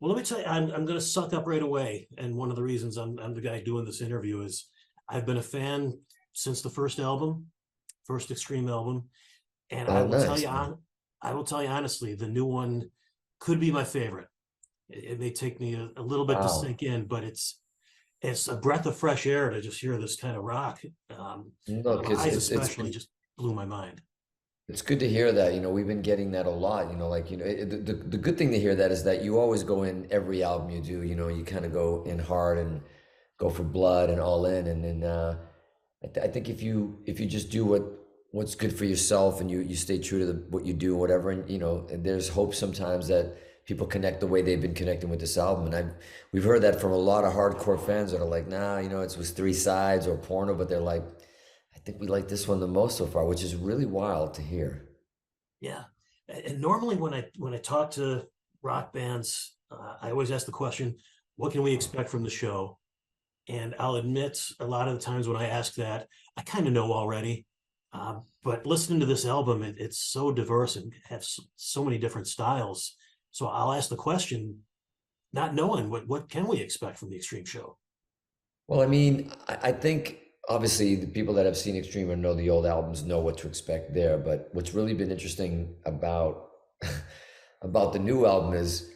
Well, let me tell you, I'm going to suck up right away. And one of the reasons I'm the guy doing this interview is I've been a fan since the first album, first Extreme album, and Oh, nice. I will tell you honestly, the new one could be my favorite. It may take me a little bit to Wow. sink in, but it's a breath of fresh air to just hear this kind of rock. Look, Rise especially just blew my mind. it's good to hear that. We've been getting that a lot. The good thing to hear that is that you always go in every album you do. You kind of go in hard and go for blood and all in. And I think if you just do what's good for yourself and you stay true to what you do, whatever, and there's hope sometimes that people connect the way they've been connecting with this album. And we've heard that from a lot of hardcore fans that are like, nah, it was three sides or porno, but they're like, I think we like this one the most so far, which is really wild to hear. Yeah, and normally when I talk to rock bands, I always ask the question, "What can we expect from the show?" And I'll admit, a lot of the times when I ask that, I kind of know already. But listening to this album, it's so diverse and has so many different styles. So I'll ask the question, not knowing what can we expect from the Extreme Show. Well, I mean, I think obviously the people that have seen Extreme or know the old albums know what to expect there. But what's really been interesting about about the new album is,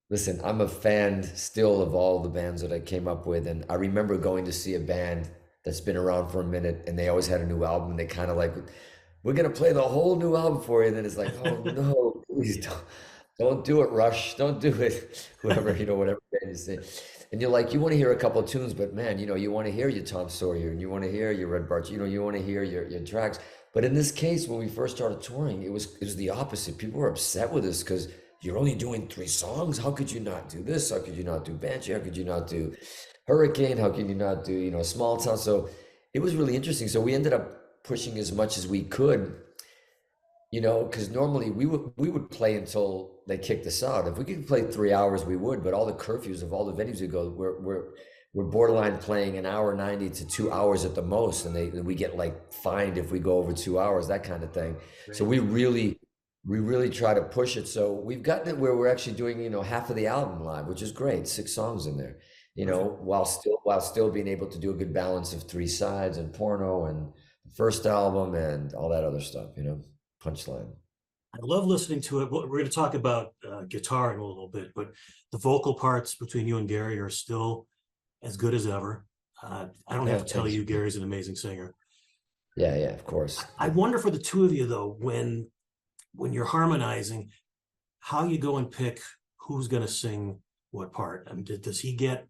listen, I'm a fan still of all the bands that I came up with, and I remember going to see a band that's been around for a minute, and they always had a new album, and they kind of like, we're gonna play the whole new album for you, and then it's like, oh no, please don't do it, Rush. Don't do it. Whoever, whatever band you say. And you're like, you want to hear a couple of tunes, but man, you want to hear your Tom Sawyer and you want to hear your Red Barge, you want to hear your tracks. But in this case, when we first started touring, it was the opposite. People were upset with us because you're only doing three songs. How could you not do this? How could you not do Banshee? How could you not do Hurricane? How can you not do, Small Town? So it was really interesting. So we ended up pushing as much as we could, because normally we would play until they kicked us out. If we could play 3 hours, we would. But all the curfews of all the venues we go, we're borderline playing an hour 90 to 2 hours at the most, and we get like fined if we go over 2 hours, that kind of thing. So Right. we really try to push it. So we've gotten it where we're actually doing half of the album live, which is great. 6 songs in there, Perfect. while still being able to do a good balance of three sides and porno and the first album and all that other stuff. Punchline. I love listening to it. We're going to talk about guitar in a little bit, but the vocal parts between you and Gary are still as good as ever. I don't have Yeah, to tell thanks. you, Gary's an amazing singer. Yeah, yeah, of course. I wonder for the two of you though, when you're harmonizing, how you go and pick who's going to sing what part. I mean, does he get?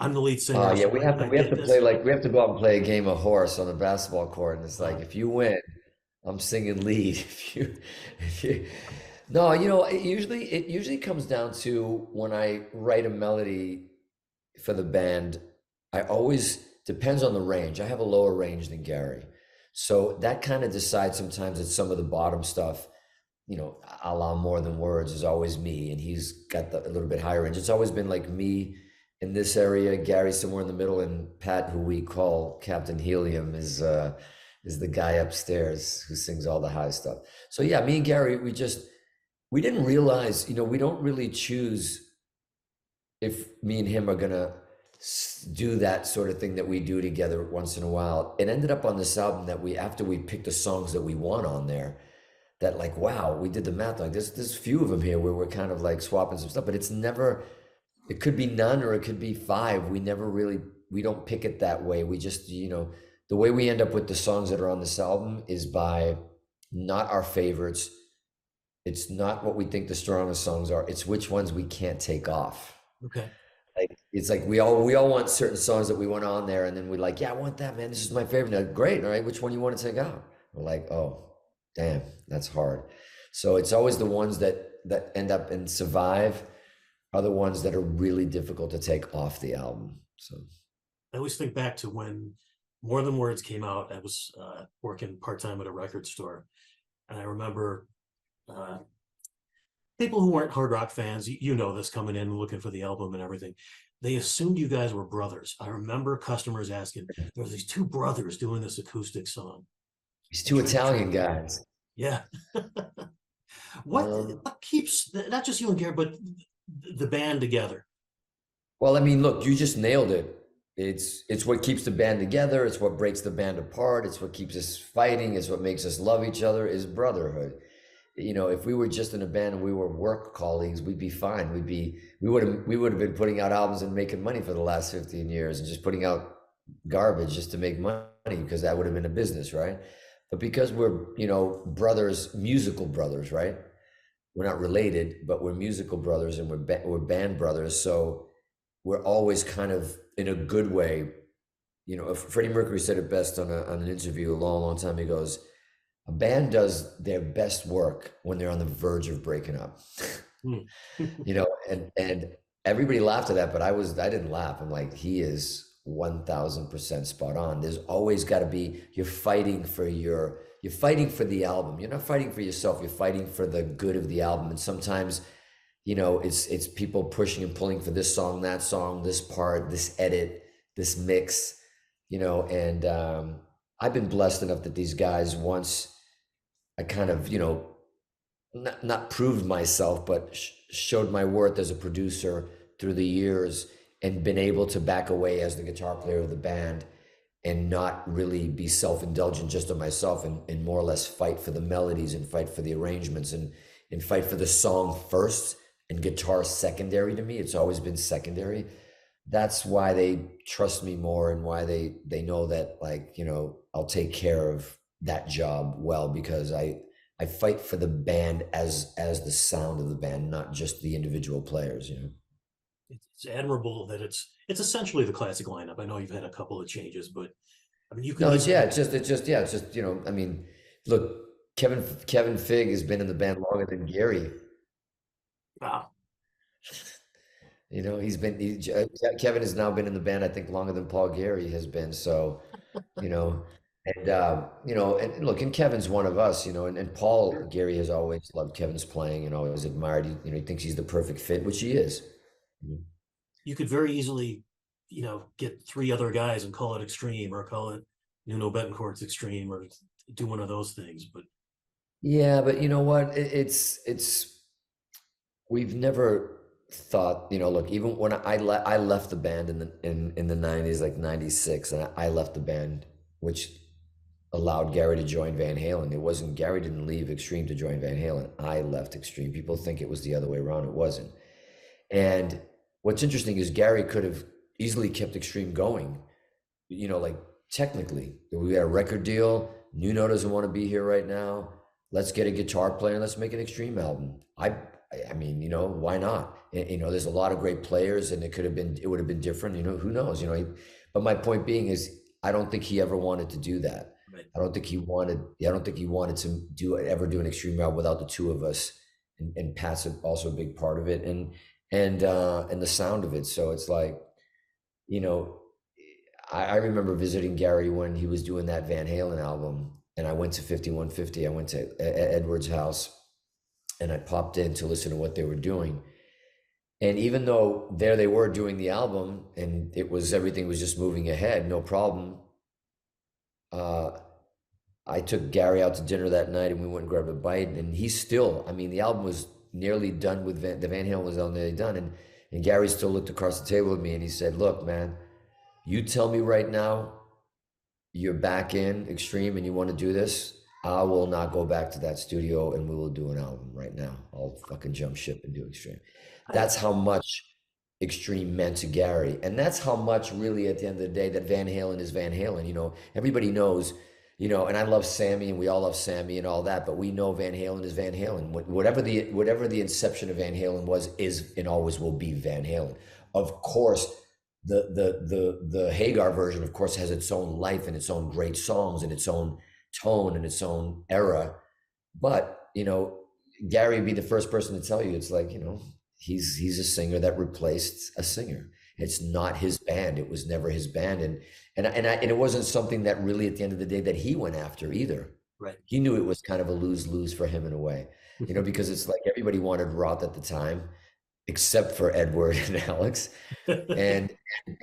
I'm the lead singer, Yeah, so we have to I we have get to play this. like we have to go out and play a game of horse on the basketball court, and it's like Uh, if you win, I'm singing lead. If you no, it usually comes down to when I write a melody for the band. I always depends on the range. I have a lower range than Gary, so that kind of decides sometimes that some of the bottom stuff, a la more than words is always me, and he's got a little bit higher range. It's always been like me in this area, Gary somewhere in the middle, and Pat, who we call Captain Helium, is the guy upstairs who sings all the high stuff. So yeah, me and Gary, we didn't realize, we don't really choose if me and him are gonna do that sort of thing that we do together once in a while. It ended up on this album that after we picked the songs that we want on there, that like, wow, we did the math. Like there's few of them here where we're kind of like swapping some stuff, but it's never, it could be none or it could be five. We don't pick it that way. We just, the way we end up with the songs that are on this album is by not our favorites. It's not what we think the strongest songs are. It's which ones we can't take off. okay. Like it's like we all want certain songs that we want on there, and then we're like, yeah, I want that, man. This is my favorite. Like, great, all right. Which one you want to take out? We're like, oh, damn, that's hard. So it's always the ones that end up and survive are the ones that are really difficult to take off the album. So I always think back to when More Than Words came out. I was working part time at a record store, and I remember uh, people who weren't hard rock fans, you know this, coming in and looking for the album and everything. They assumed you guys were brothers. I remember customers asking, "There were these two brothers doing this acoustic song." these And two Italian guys. yeah. What Um, keeps not just you and Gary, but the band together? Well, I mean, look, you just nailed it. It's what keeps the band together. It's what breaks the band apart. It's what keeps us fighting. It's what makes us love each other is brotherhood. You know, if we were just in a band and we were work colleagues, we'd be fine. We would have been putting out albums and making money for the last 15 years and just putting out garbage just to make money because that would have been a business, right? But because we're, brothers, musical brothers, right? We're not related, but we're musical brothers and we're band brothers. So we're always kind of in a good way. Freddie Mercury said it best on an interview a long, long time. He goes, a band does their best work when they're on the verge of breaking up. Hmm. And everybody laughed at that, but I didn't laugh. I'm like, he is 1000% spot on. There's always got to be, you're fighting for the album. You're not fighting for yourself. You're fighting for the good of the album. And sometimes, it's people pushing and pulling for this song, that song, this part, this edit, this mix, and I've been blessed enough that these guys, once I kind of, not proved myself, but showed my worth as a producer through the years and been able to back away as the guitar player of the band and not really be self-indulgent just on myself and more or less fight for the melodies and fight for the arrangements and fight for the song first and guitar secondary to me. It's always been secondary. That's why they trust me more and why they know that, like, I'll take care of that job well, because I fight for the band as the sound of the band, not just the individual players, It's admirable that it's essentially the classic lineup. I know you've had a couple of changes, but I mean, you No, could it's just, I mean, look, Kevin Fig has been in the band longer than Gary. wow. Kevin has now been in the band, I think, longer than Paul Gary has been. So, and look, and Kevin's one of us, and Paul Gary has always loved Kevin's playing and always admired. He thinks he's the perfect fit, which he is. You could very easily, get three other guys and call it Extreme or call it Nuno Bettencourt's Extreme or do one of those things. But yeah, but you know what? We've never thought, look, even when I left the band in the 90s, like 96, and I left the band, which allowed Gary to join Van Halen. It wasn't, Gary didn't leave Extreme to join Van Halen. I left Extreme. People think it was the other way around. It wasn't. And what's interesting is Gary could have easily kept Extreme going, like technically. We got a record deal. Nuno doesn't want to be here right now. Let's get a guitar player and let's make an Extreme album. I mean, why not? There's a lot of great players and it would have been different, who knows, but my point being is, I don't think he ever wanted to do that. right. I don't think he wanted to ever do an Extreme album without the two of us, and Pat's also a big part of it, and the sound of it. So it's like, I remember visiting Gary when he was doing that Van Halen album, and I went to 5150. I went to Edward's house and I popped in to listen to what they were doing. And even though there they were doing the album and everything was just moving ahead, no problem. I took Gary out to dinner that night and we went and grabbed a bite, and the album was nearly done with the Van Halen was nearly done. And Gary still looked across the table at me and he said, look, man, you tell me right now you're back in Extreme and you want to do this, I will not go back to that studio and we will do an album right now. I'll fucking jump ship and do Extreme. That's how much Extreme meant to Gary. And that's how much really at the end of the day that Van Halen is Van Halen. Everybody knows, and I love Sammy and we all love Sammy and all that, but we know Van Halen is Van Halen. Whatever the inception of Van Halen was, is and always will be Van Halen. Of course, the Hagar version, of course, has its own life and its own great songs and its own tone and its own era. But, Gary would be the first person to tell you, it's like, he's a singer that replaced a singer. It's not his band. It was never his band. And it wasn't something that really at the end of the day that he went after either. Right. He knew it was kind of a lose-lose for him in a way, because it's like everybody wanted Roth at the time, except for Edward and Alex, and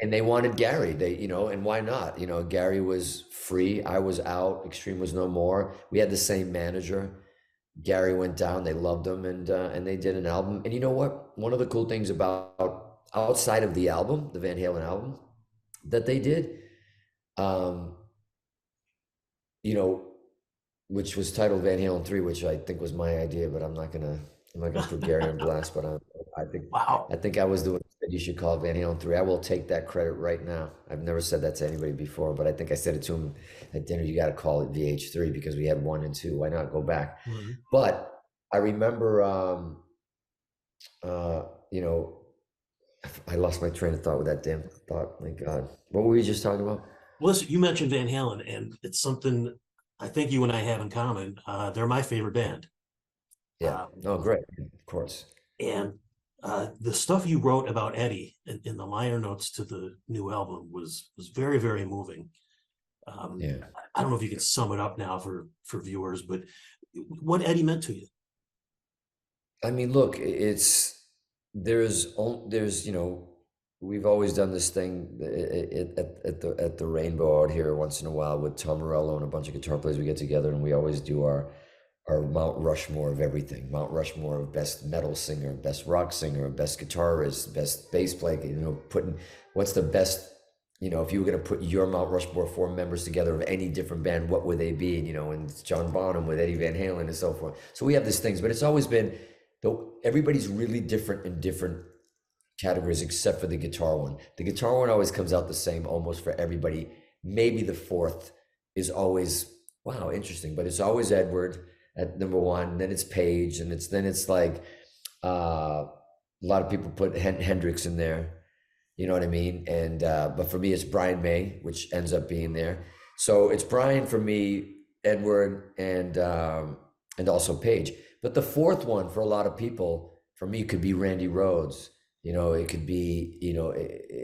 they wanted Gary. And why not? Gary was free. I was out. Extreme was no more. We had the same manager. Gary went down, they loved him, and they did an album. And you know what? One of the cool things about outside of the album, the Van Halen album that they did, um, you know, which was titled Van Halen 3, which I think was my idea, but I'm not gonna put Gary on blast, but I think Wow. I think I was the one who said you should call it Van Halen 3. I will take that credit right now. I've never said that to anybody before, but I think I said it to him at dinner. You got to call it VH3 because we had 1 and 2. Why not go back? Mhm. But I remember, uh, you know, I lost my train of thought with that damn thought. My God, what were we just talking about? Well, listen, you mentioned Van Halen, and it's something I think you and I have in common. They're my favorite band. Yeah. Uh, Oh, great. Of course. and the stuff you wrote about Eddie in the liner notes to the new album was very, very moving. Yeah. I don't know if you can sum it up now for viewers, but what Eddie meant to you. I mean, look, there's we've always done this thing at the Rainbow out here once in a while with Tom Morello and a bunch of guitar players. We get together and we always do our Mount Rushmore of everything. Mount Rushmore of best metal singer, best rock singer, best guitarist, best bass player. Putting what's the best. If you were going to put your Mount Rushmore 4 members together of any different band, what would they be? And it's John Bonham with Eddie Van Halen and so forth. So we have these things, but it's always been, though everybody's really different in different categories except for the guitar one. The guitar one always comes out the same almost for everybody. Maybe the fourth is always, wow, interesting, but it's always Edward at number 1, then it's Page, and then it's like a lot of people put Hendrix in there. You know what I mean? And but for me, it's Brian May, which ends up being there. So it's Brian for me, Edward, and also Page. But the fourth one for a lot of people, for me, could be Randy Rhoads. It could be,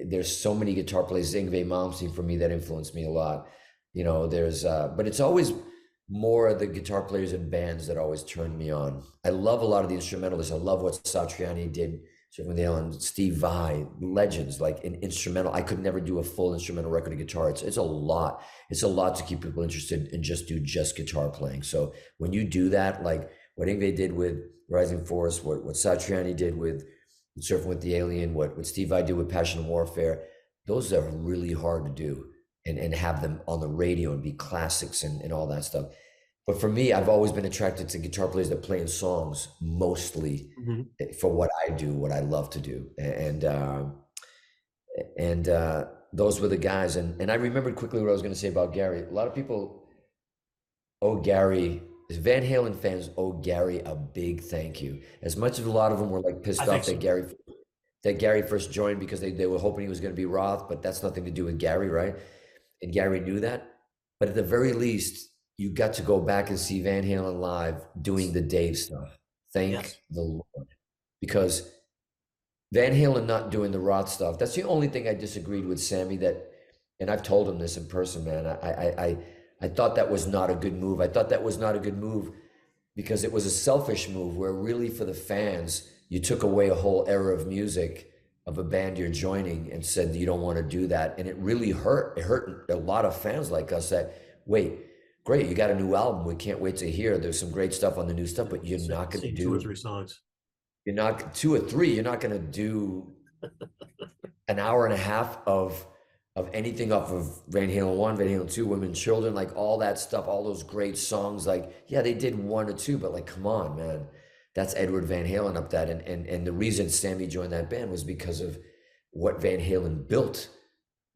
there's so many guitar players, Yngwie Malmsteen for me that influenced me a lot. But it's always more of the guitar players and bands that always turned me on. I love a lot of the instrumentalists. I love what Satriani did. Certainly, Steve Vai, legends, like an instrumental. I could never do a full instrumental record of guitar. It's a lot. It's a lot to keep people interested and just do just guitar playing. So when you do that, like what Yngwie did with Rising Force, what Satriani did with Surfing with the Alien, what Steve Vai did with Passion and Warfare, those are really hard to do and have them on the radio and be classics and all that stuff. But for me, I've always been attracted to guitar players that play in songs mostly Mhm. for what I do, what I love to do. And those were the guys. And I remembered quickly what I was going to say about Gary. A lot of people owe Gary, Van Halen fans owe Gary a big thank you. As much as a lot of them were like pissed I think off so. that Gary first joined because they were hoping he was going to be Roth, but that's nothing to do with Gary, right? And Gary knew that. But at the very least, you got to go back and see Van Halen live doing the Dave stuff. Thank Yes. the Lord. Because Van Halen not doing the Roth stuff, that's the only thing I disagreed with Sammy and I've told him this in person, man. I thought that was not a good move. I thought that was not a good move because it was a selfish move where really for the fans, you took away a whole era of music of a band you're joining and said you don't want to do that. And it really hurt. It hurt a lot of fans like us that, wait, great, you got a new album. We can't wait to hear. There's some great stuff on the new stuff, but you're not going to Sing 2 or do, 3 songs. you're not 2 or 3, you're not going to do an hour and a half of anything off of Van Halen 1, Van Halen 2, Women, Children, like all that stuff, all those great songs. Like, yeah, they did 1 or 2, but like, come on, man. That's Edward Van Halen up that. And the reason Sammy joined that band was because of what Van Halen built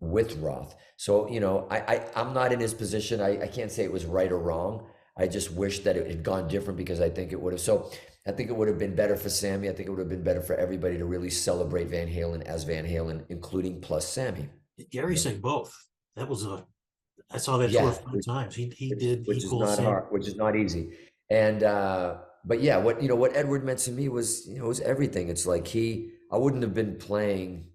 with Roth. So, I'm not in his position. I can't say it was right or wrong. I just wish that it had gone different because I think it would have. So I think it would have been better for Sammy. I think it would have been better for everybody to really celebrate Van Halen as Van Halen, including plus Sammy. Gary sang both. That was I saw that 4 or Yeah, 5 times. He which is pulled not Sam. hard, which is not easy. And but yeah, what Edward meant to me was, it was everything. It's like I wouldn't have been playing.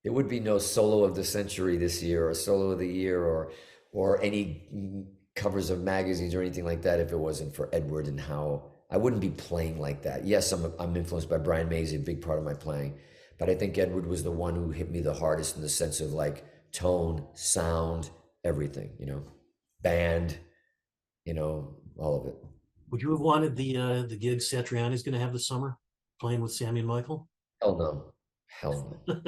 There would be no solo of the century this year or solo of the year or any covers of magazines or anything like that if it wasn't for Edward and how I wouldn't be playing like that. Yes, I'm influenced by Brian May, a big part of my playing, but I think Edward was the one who hit me the hardest in the sense of like tone, sound, everything, band, all of it. Would you have wanted the gig Satriani's going to have this summer, playing with Sammy and Michael? Hell no. Hell no.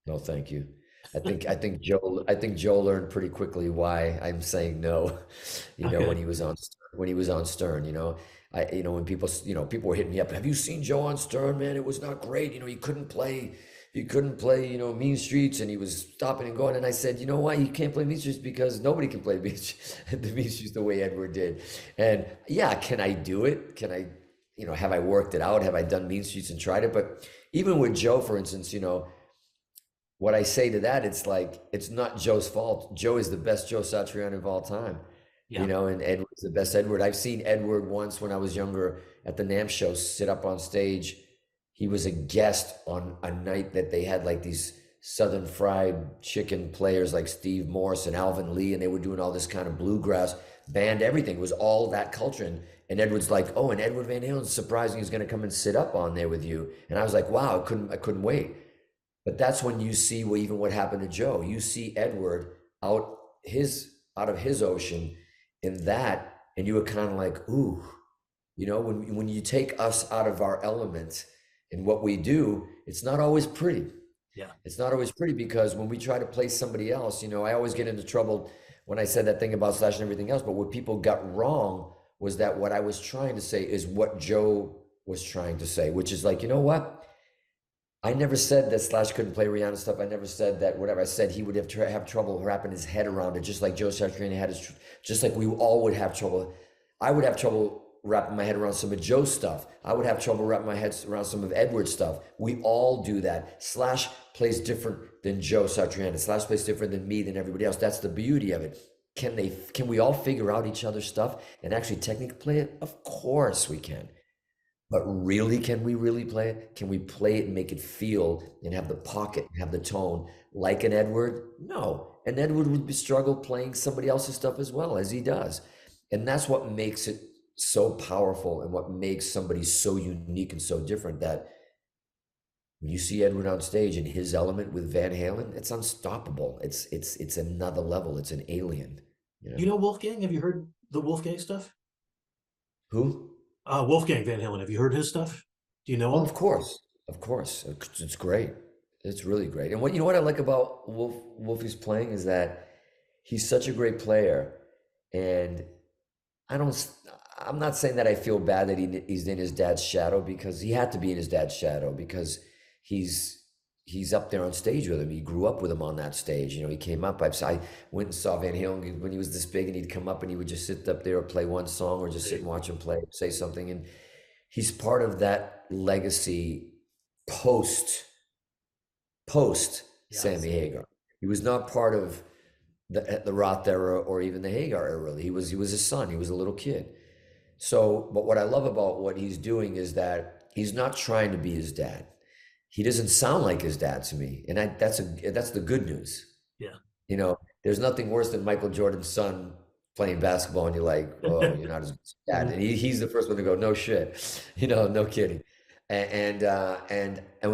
No, thank you. I think Joe learned pretty quickly why I'm saying no. When Okay. he was on Stern, when people were hitting me up, have you seen Joe on Stern, man? It was not great. He couldn't play, Mean Streets, and he was stopping and going. And I said, you know why he can't play Mean Streets? Because nobody can play the Mean Streets the way Edward did. And yeah, can I do it? Can I, have I worked it out? Have I done Mean Streets and tried it? But even with Joe, for instance, what I say to that, it's like, it's not Joe's fault. Joe is the best Joe Satriani of all time, Yeah. and Edward's the best Edward. I've seen Edward once when I was younger at the NAMM show sit up on stage. He was a guest on a night that they had like these Southern Fried Chicken players like Steve Morse and Alvin Lee, and they were doing all this kind of bluegrass band, everything. It was all that culture. And Edward's like, oh, and Edward Van Halen's surprising he's going to come and sit up on there with you. And I was like, wow, I couldn't wait. But that's when you see what happened to Joe. You see Edward out of his ocean in that, and you were kind of like, ooh, when you take us out of our element and what we do, it's not always pretty. Yeah. It's not always pretty because when we try to play somebody else, I always get into trouble when I said that thing about Slash and everything else. But what people got wrong was that what I was trying to say is what Joe was trying to say, which is like, you know what? I never said that Slash couldn't play Rihanna stuff. I never said that whatever. I said he would have trouble wrapping his head around it, just like Joe Satriani had just like we all would have trouble. I would have trouble wrapping my head around some of Joe's stuff. I would have trouble wrapping my head around some of Edward's stuff. We all do that. Slash plays different than Joe Satriani. Slash plays different than me, than everybody else. That's the beauty of it. Can we all figure out each other's stuff and actually technically play it? Of course we can. But really, can we really play it? Can we play it and make it feel and have the pocket and have the tone like an Edward? No. And Edward would struggle playing somebody else's stuff as well as he does. And that's what makes it so powerful and what makes somebody so unique and so different, that when you see Edward on stage in his element with Van Halen, it's unstoppable. It's another level. It's an alien. You know Wolfgang? Have you heard the Wolfgang stuff? Who? Wolfgang Van Halen. Have you heard his stuff? Do you know Oh, him? of course, of course. It's great. It's really great. And what I like about Wolfie's playing is that he's such a great player, and I don't. I'm not saying that I feel bad that he's in his dad's shadow, because he had to be in his dad's shadow because he's up there on stage with him. He grew up with him on that stage. He came up. I went and saw Van Halen when he was this big, and he'd come up and he would just sit up there or play one song or just sit and watch him play, say something. And he's part of that legacy post Yes. Sammy Hagar. He was not part of the Roth era or even the Hagar era. Really, he was his son. He was a little kid. So, but what I love about what he's doing is that he's not trying to be his dad. He doesn't sound like his dad to me, and that's the good news. Yeah. There's nothing worse than Michael Jordan's son playing basketball, and you're like, oh, you're not as good as your dad, and he's the first one to go, no shit, no kidding. And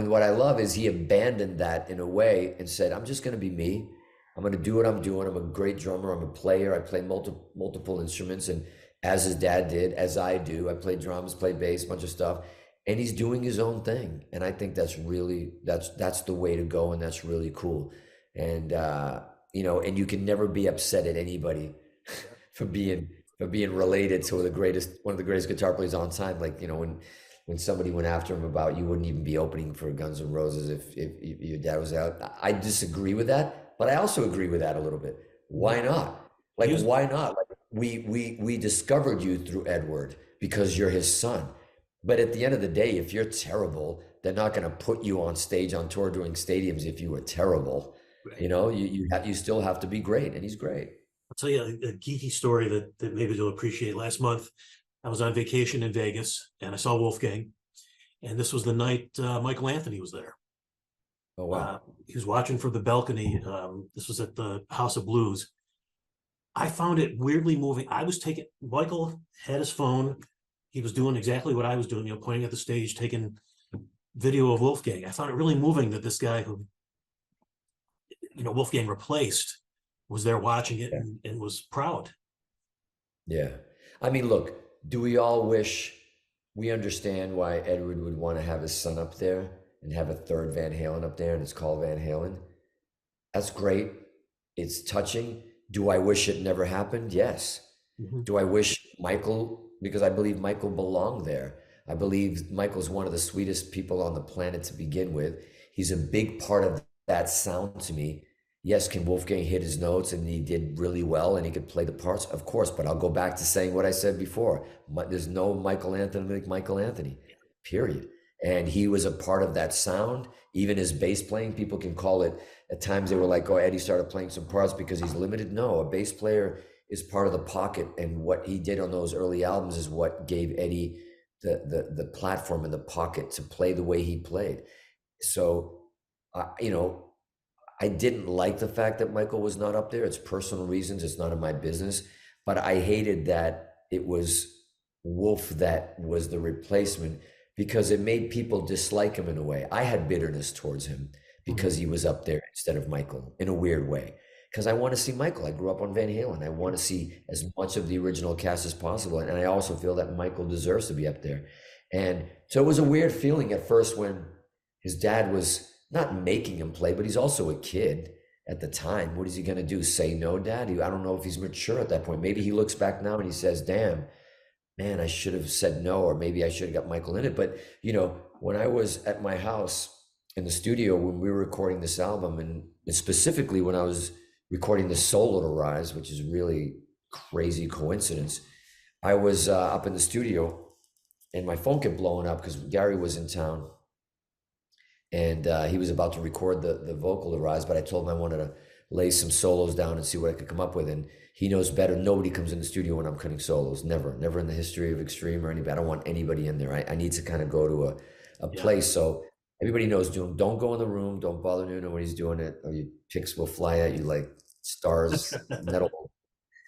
what I love is he abandoned that in a way and said, I'm just going to be me. I'm going to do what I'm doing. I'm a great drummer. I'm a player. I play multiple instruments, and as his dad did, as I do, I play drums, play bass, bunch of stuff. And he's doing his own thing, and I think that's the way to go, and that's really cool. And and you can never be upset at anybody for being related to one of the greatest guitar players on time. Like when somebody went after him about you wouldn't even be opening for Guns N' Roses if your dad was out. I disagree with that, but I also agree with that a little bit. Why not? Like, He was, why not? Like, we discovered you through Edward because you're his son. But at the end of the day, if you're terrible, they're not going to put you on stage on tour doing stadiums if you were terrible. right. You still have to be great, and he's great. I'll tell you a geeky story that maybe you'll appreciate. Last month, I was on vacation in Vegas, and I saw Wolfgang, and this was the night Michael Anthony was there. Oh wow. He was watching from the balcony. This was at the House of Blues. I found it weirdly moving. Michael had his phone. He was doing exactly what I was doing, pointing at the stage, taking video of Wolfgang. I found it really moving that this guy who, Wolfgang replaced was there watching it Yeah. and was proud. Yeah. I mean, look, do we all wish we understand why Edward would want to have his son up there and have a third Van Halen up there and it's called Van Halen? That's great. It's touching. Do I wish it never happened? Yes. Mhm. Do I wish Michael, because I believe Michael belonged there. I believe Michael's one of the sweetest people on the planet to begin with. He's a big part of that sound to me. Yes, can Wolfgang hit his notes and he did really well and he could play the parts? Of course, but I'll go back to saying what I said before. There's no Michael Anthony like Michael Anthony, period. And he was a part of that sound. Even his bass playing, people can call it, at times they were like, oh, Eddie started playing some parts because he's limited. No, a bass player is part of the pocket, and what he did on those early albums is what gave Eddie the platform in the pocket to play the way he played. So, you know, I didn't like the fact that Michael was not up there. It's personal reasons. It's none of my business. But I hated that it was Wolf that was the replacement because it made people dislike him in a way. I had bitterness towards him because he was up there instead of Michael in a weird way. Because I want to see Michael. I grew up on Van Halen. I want to see as much of the original cast as possible. And I also feel that Michael deserves to be up there. And so it was a weird feeling at first when his dad was not making him play, but he's also a kid at the time. What is he going to do? Say no, Dad? I don't know if he's mature at that point. Maybe he looks back now and he says, damn, man, I should have said no, or maybe I should have got Michael in it. But, you know, when I was at my house in the studio, when we were recording this album, and specifically when I was recording the solo to Rise, which is really crazy coincidence, I was up in the studio and my phone kept blowing up because Gary was in town and he was about to record the vocal to Rise, but I told him I wanted to lay some solos down and see what I could come up with. And he knows better. Nobody comes in the studio when I'm cutting solos. Never in the history of Extreme or anybody. I don't want anybody in there. I need to kind of go to a place. So everybody knows, don't go in the room. Don't bother Nuno when he's doing it, or your picks will fly at you like stars, metal.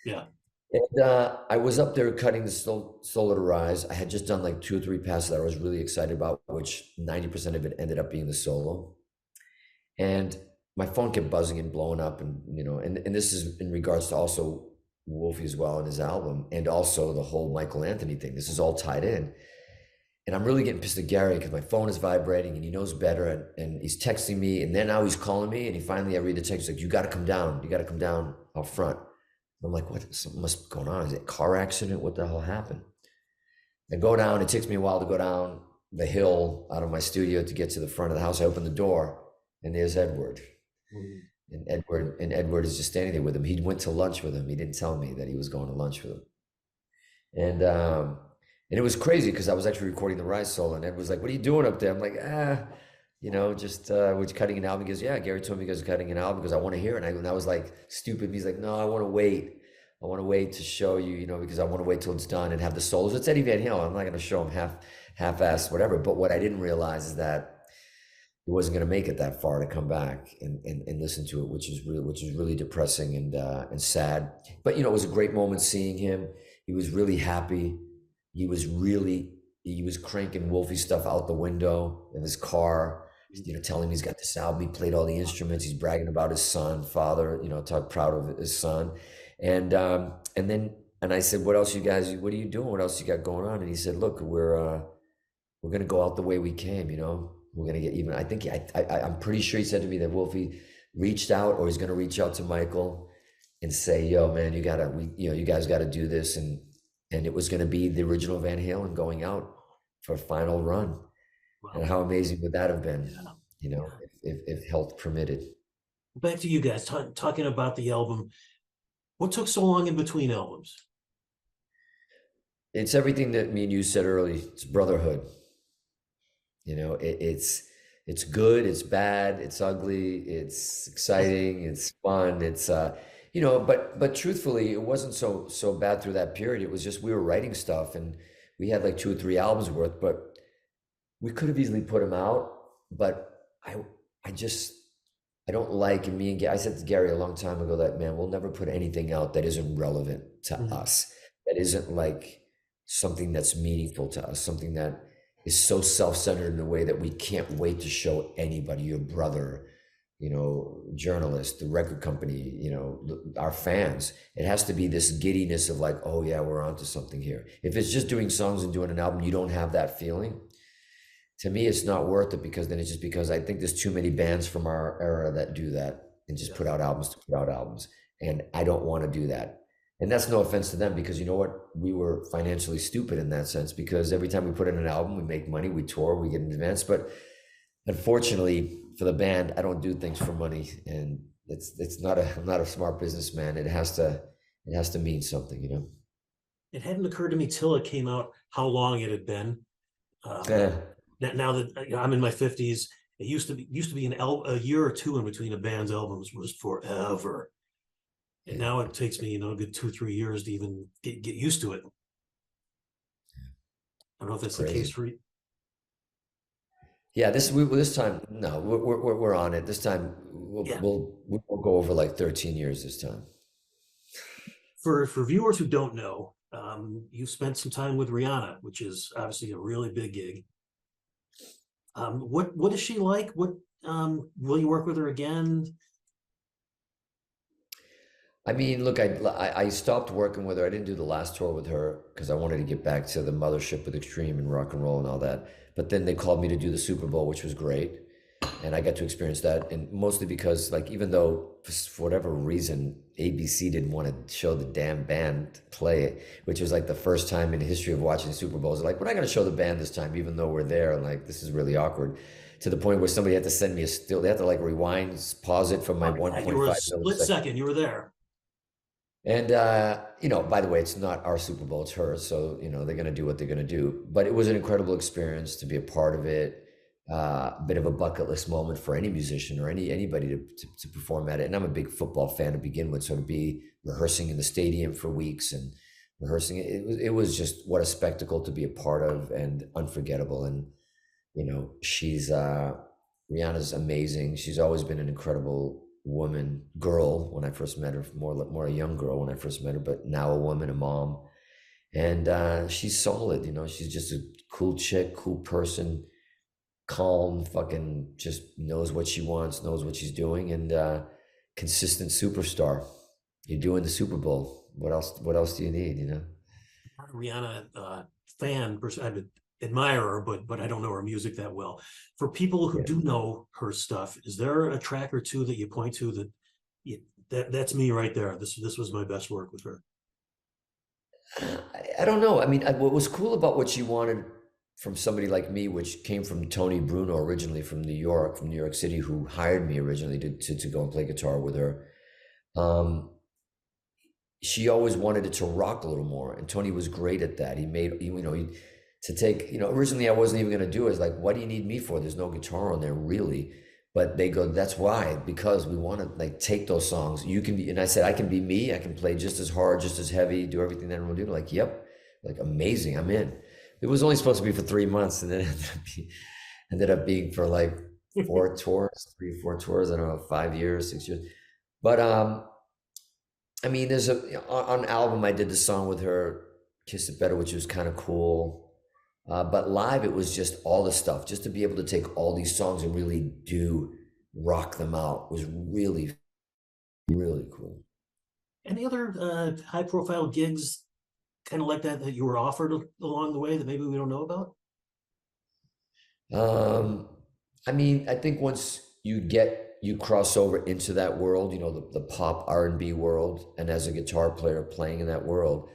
Yeah. And I was up there cutting the solo to Rise. I had just done like 2 or 3 passes that I was really excited about, which 90% of it ended up being the solo. And my phone kept buzzing and blowing up, and you know, and this is in regards to also Wolfie as well and his album, and also the whole Michael Anthony thing. This is all tied in. And I'm really getting pissed at Gary because my phone is vibrating and he knows better, and he's texting me, and then now he's calling me, and I read the text, like, you got to come down out front. I'm like, what? Something must be going on. Is it a car accident? What the hell happened? I go down. It takes me a while to go down the hill out of my studio to get to the front of the house. I open the door, and there's Edward. And Edward is just standing there with him. He went to lunch with him. He didn't tell me that he was going to lunch with him. And it was crazy because I was actually recording the Rise solo, and Ed was like, what are you doing up there? I'm like, you know, just we're cutting an album. He goes, yeah, Gary told me you guys are cutting an album because I want to hear it. And I was like, stupid. He's like, no, I want to wait. I want to wait to show you, you know, because I want to wait till it's done and have the solos. It's Eddie Van Halen. I'm not going to show him half-assed, whatever. But what I didn't realize is that he wasn't going to make it that far to come back and listen to it, which is really depressing and sad. But, you know, it was a great moment seeing him. He was really happy. He was cranking Wolfie stuff out the window in his car, you know, telling me he's got this album. He played all the instruments. He's bragging about his son, father, you know, proud of his son. And I said, what else what are you doing? What else you got going on? And he said, look, we're going to go out the way we came, you know, we're going to get even. I think I'm pretty sure he said to me that Wolfie reached out, or he's going to reach out to Michael and say, yo, man, you guys got to do this. And it was going to be the original Van Halen going out for a final run. Wow. And how amazing would that have been, you know, if health permitted. Back to you guys, talking about the album. What took so long in between albums? It's everything that me and you said earlier. It's Brotherhood. You know, it's good, it's bad, it's ugly, it's exciting, it's fun, it's you know, but truthfully, it wasn't so bad through that period. It was just we were writing stuff, and we had like 2 or 3 albums worth, but we could have easily put them out. But I don't like, and I said to Gary a long time ago that, man, we'll never put anything out that isn't relevant to us, that isn't like something that's meaningful to us, something that is so self-centered in a way that we can't wait to show anybody, your brother, journalists, the record company, our fans. It has to be this giddiness of like, oh yeah, we're onto something here. If it's just doing songs and doing an album, you don't have that feeling. To me, it's not worth it, because then it's just, because I think there's too many bands from our era that do that and just put out albums to put out albums. And I don't want to do that. And that's no offense to them, because you know what? We were financially stupid in that sense, because every time we put in an album, we make money, we tour, we get an advance. But unfortunately for the band, I don't do things for money, and I'm not a smart businessman. It has to mean something. It hadn't occurred to me till it came out how long it had been. Yeah. Now that I'm in my 50s, it used to be a year or two in between a band's albums was forever. And now it takes me, a good 2-3 years to even get used to it. I don't know if that's the case for you. Yeah, this time, no, we're on it. This time we'll go over like 13 years this time. For viewers who don't know, you spent some time with Rihanna, which is obviously a really big gig. What is she like? Will you work with her again? I mean, look, I stopped working with her. I didn't do the last tour with her because I wanted to get back to the mothership with Extreme and rock and roll and all that. But then they called me to do the Super Bowl, which was great. And I got to experience that. And mostly because, like, even though for whatever reason, ABC didn't want to show the damn band play it, which was like the first time in the history of watching Super Bowls. Like, we're not going to show the band this time, even though we're there. And like, this is really awkward. To the point where somebody had to send me a still. They had to like rewind, pause it from my 1.5 You were a split second. You were there. And, by the way, it's not our Super Bowl, it's hers. So, they're going to do what they're going to do. But it was an incredible experience to be a part of it. A bit of a bucket list moment for any musician or anybody to perform at it. And I'm a big football fan to begin with. So to be rehearsing in the stadium for weeks and rehearsing, it was just what a spectacle to be a part of, and unforgettable. And, Rihanna's amazing. She's always been an incredible girl when I first met her, more a young girl when I first met her, but now a woman, a mom. And she's solid, she's just a cool chick, cool person, calm, fucking just knows what she wants, knows what she's doing, and consistent superstar. You're doing the Super Bowl. What else do you need, Rihanna fan person. I admire her, but I don't know her music that well. For people who do know her stuff, is there a track or two that you point to that's me right there? This was my best work with her. I don't know. I mean, what was cool about what she wanted from somebody like me, which came from Tony Bruno originally from New York City, who hired me originally to go and play guitar with her. She always wanted it to rock a little more, and Tony was great at that. Originally I wasn't even going to do it. It's like, what do you need me for? There's no guitar on there really. But they go, that's why, because we want to like take those songs. You can be, and I said, I can be me. I can play just as hard, just as heavy, do everything that everyone do. Like, yep, like amazing. I'm in. It was only supposed to be for 3 months, and then ended up being for like 4 tours, 3 or 4 tours. I don't know, 5 years, 6 years. But I mean, there's on album I did the song with her, "Kiss It Better," which was kind of cool. But live, it was just all the stuff. Just to be able to take all these songs and really rock them out was really, really cool. Any other high-profile gigs kind of like that you were offered along the way that maybe we don't know about? I mean, I think once you cross over into that world, the pop R&B world, and as a guitar player playing in that world,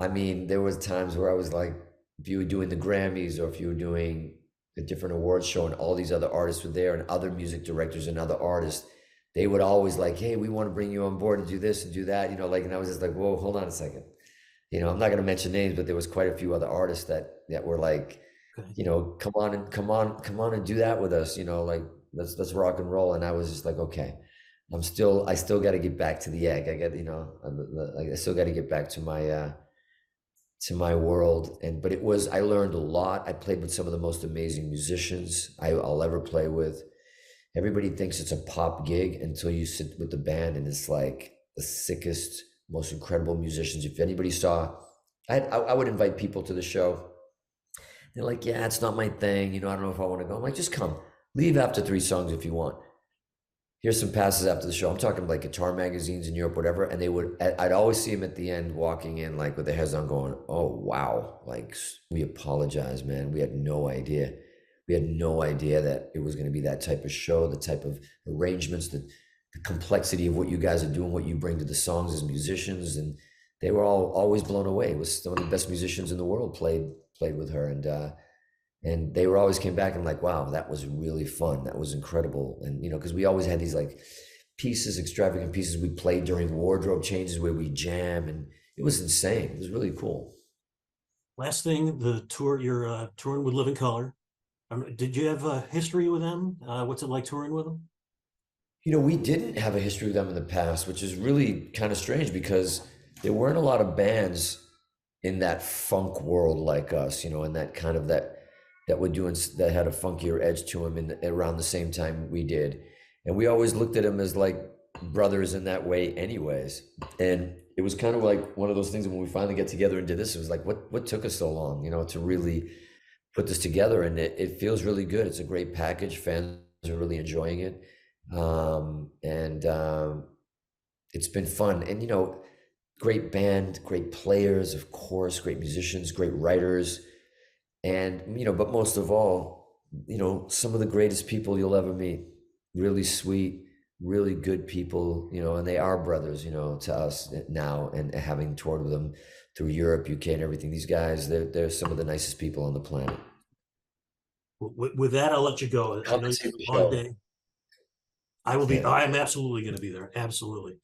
I mean, there was times where I was like, if you were doing the Grammys or if you were doing a different awards show and all these other artists were there and other music directors and other artists, they would always like, hey, we want to bring you on board and do this and do that, and I was just like, whoa, hold on a second. I'm not going to mention names, but there was quite a few other artists that were like, come on and do that with us, like let's rock and roll. And I was just like, okay, I still got to get back to the egg. I still got to get back to my world. But I learned a lot. I played with some of the most amazing musicians I'll ever play with. Everybody thinks it's a pop gig until you sit with the band, and it's like the sickest, most incredible musicians. If anybody saw, I would invite people to the show. They're like, yeah, it's not my thing. I don't know if I want to go. I'm like, just come. Leave after 3 songs if you want. here's some passes after the show. I'm talking like guitar magazines in Europe, whatever. And I'd always see him at the end walking in, like with their heads on, going, "Oh, wow. Like, we apologize, man. We had no idea. We had no idea that it was going to be that type of show, the type of arrangements, the complexity of what you guys are doing, what you bring to the songs as musicians." And they were all always blown away. It was some of the best musicians in the world played with her. And they were always came back and like, wow, that was really fun. That was incredible. And, you know, because we always had these like pieces, extravagant pieces we played during wardrobe changes where we jam. And it was insane. It was really cool. Last thing, the tour, you're touring with Living Color. Did you have a history with them? What's it like touring with them? You know, we didn't have a history with them in the past, which is really kind of strange because there weren't a lot of bands in that funk world like us, you know, and that kind of that were doing that had a funkier edge to them in around the same time we did. And we always looked at them as like brothers in that way anyways. And it was kind of like one of those things when we finally get together and did this, it was like, what took us so long, you know, to really put this together? And it feels really good. It's a great package. Fans are really enjoying it. And it's been fun. And, you know, great band, great players, of course, great musicians, great writers. And, you know, but most of all, you know, some of the greatest people you'll ever meet. Really sweet, really good people, you know, and they are brothers, you know, to us now, and having toured with them through Europe, UK, and everything. These guys, they're some of the nicest people on the planet. With that, I'll let you go. I Come know and you see have the a long show. day. I will be. Yeah. I am absolutely going to be there. Absolutely.